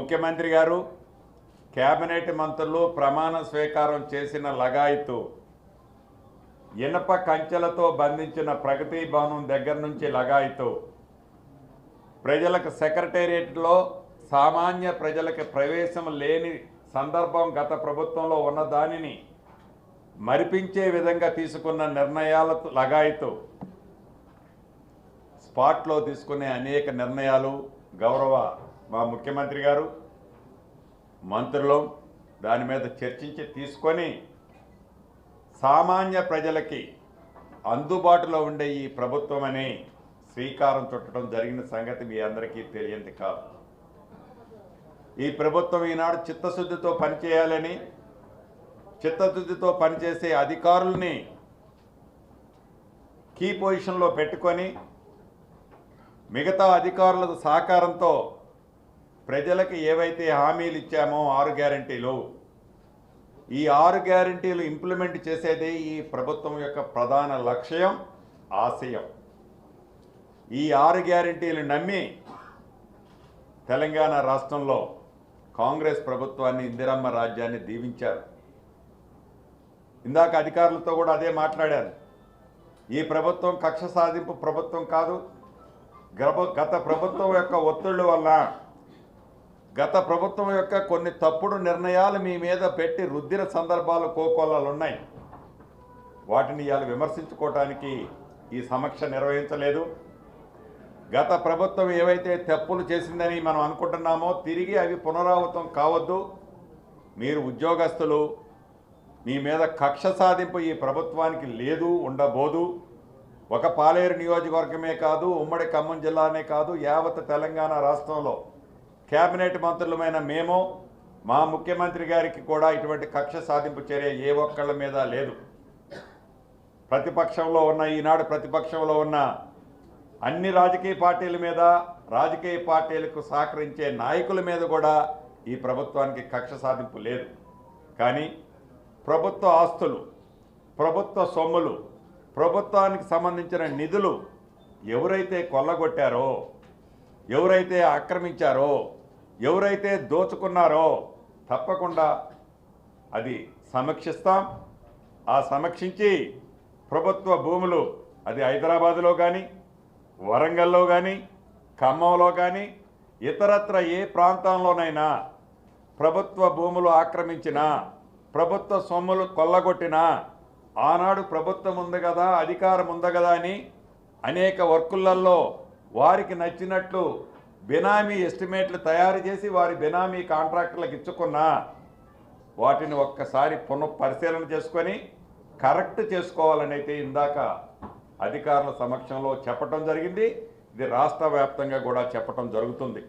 ముఖ్యమంత్రి గారు కేబినెట్ మంత్రులు ప్రమాణ స్వీకారం చేసిన లగాయతు ఇనప కంచెలతో బంధించిన ప్రగతి భవనం దగ్గర నుంచి లగాయతు ప్రజలకు సెక్రటేరియట్లో సామాన్య ప్రజలకు ప్రవేశం లేని సందర్భం గత ప్రభుత్వంలో ఉన్న దానిని మరిపించే విధంగా తీసుకున్న నిర్ణయాలతో లగాయతు స్పాట్లో తీసుకునే అనేక నిర్ణయాలు గౌరవ మా ముఖ్యమంత్రి గారు మంత్రులు దాని మీద చర్చించి తీసుకొని సామాన్య ప్రజలకి అందుబాటులో ఉండే ఈ ప్రభుత్వం అని శ్రీకారం చుట్టడం జరిగిన సంగతి మీ అందరికీ తెలియంది కాదు. ఈ ప్రభుత్వం ఈనాడు చిత్తశుద్ధితో పనిచేయాలని, చిత్తశుద్ధితో పనిచేసే అధికారుల్ని కీ పొజిషన్లో పెట్టుకొని మిగతా అధికారుల సహకారంతో ప్రజలకు ఏవైతే హామీలు ఇచ్చామో 6 గ్యారంటీలు, ఈ 6 గ్యారంటీలు ఇంప్లిమెంట్ చేసేదే ఈ ప్రభుత్వం యొక్క ప్రధాన లక్ష్యం, ఆశయం. ఈ 6 గ్యారంటీలు నమ్మి తెలంగాణ రాష్ట్రంలో కాంగ్రెస్ ప్రభుత్వాన్ని, ఇందిరమ్మ రాజ్యాన్ని దీవించారు. ఇందాక అధికారులతో కూడా అదే మాట్లాడారు. ఈ ప్రభుత్వం కక్ష సాధింపు ప్రభుత్వం కాదు. గత ప్రభుత్వం యొక్క ఒత్తిళ్ల వల్ల, గత ప్రభుత్వం యొక్క కొన్ని తప్పుడు నిర్ణయాలు మీ మీద పెట్టి రుద్దిన సందర్భాలు కోకొల్లలు ఉన్నాయి. వాటిని ఇవాళ విమర్శించుకోవటానికి ఈ సమీక్ష నిర్వహించలేదు. గత ప్రభుత్వం ఏవైతే తప్పులు చేసిందని మనం అనుకుంటున్నామో తిరిగి అవి పునరావృతం కావద్దు. మీరు ఉద్యోగస్తులు, మీ మీద కక్ష సాధింపు ఈ ప్రభుత్వానికి లేదు, ఉండబోదు. ఒక పాలేరు నియోజకవర్గమే కాదు, ఉమ్మడి ఖమ్మం జిల్లానే కాదు, యావత్ తెలంగాణ రాష్ట్రంలో కేబినెట్ మంత్రులమైన మేము, మా ముఖ్యమంత్రి గారికి కూడా ఇటువంటి కక్ష సాధింపు చర్య ఏ ఒక్కళ్ళ మీద లేదు. ప్రతిపక్షంలో ఉన్న, ఈనాడు ప్రతిపక్షంలో ఉన్న అన్ని రాజకీయ పార్టీల మీద, రాజకీయ పార్టీలకు సహకరించే నాయకుల మీద కూడా ఈ ప్రభుత్వానికి కక్ష సాధింపు లేదు. కానీ ప్రభుత్వ ఆస్తులు, ప్రభుత్వ సొమ్ములు, ప్రభుత్వానికి సంబంధించిన నిధులు ఎవరైతే కొల్లగొట్టారో, ఎవరైతే ఆక్రమించారో, ఎవరైతే దోచుకున్నారో తప్పకుండా అది సమీక్షిస్తాం. ఆ సమీక్షించి ప్రభుత్వ భూములు, అది హైదరాబాదులో కానీ, వరంగల్లో కానీ, ఖమ్మంలో కానీ, ఇతరత్ర ఏ ప్రాంతంలోనైనా ప్రభుత్వ భూములు ఆక్రమించినా, ప్రభుత్వ సొమ్ములు కొల్లగొట్టినా, ఆనాడు ప్రభుత్వం ఉంది కదా, అధికారం ఉంది కదా అని అనేక వర్కులలో వారికి నచ్చినట్లు బినామీ ఎస్టిమేట్లు తయారు చేసి వారి బినామీ కాంట్రాక్టర్లకు ఇచ్చుకున్నా వాటిని ఒక్కసారి పునఃపరిశీలన చేసుకొని కరెక్ట్ చేసుకోవాలని అయితే ఇందాక అధికారుల సమక్షంలో చెప్పడం జరిగింది. ఇది రాష్ట్ర వ్యాప్తంగా కూడా చెప్పడం జరుగుతుంది.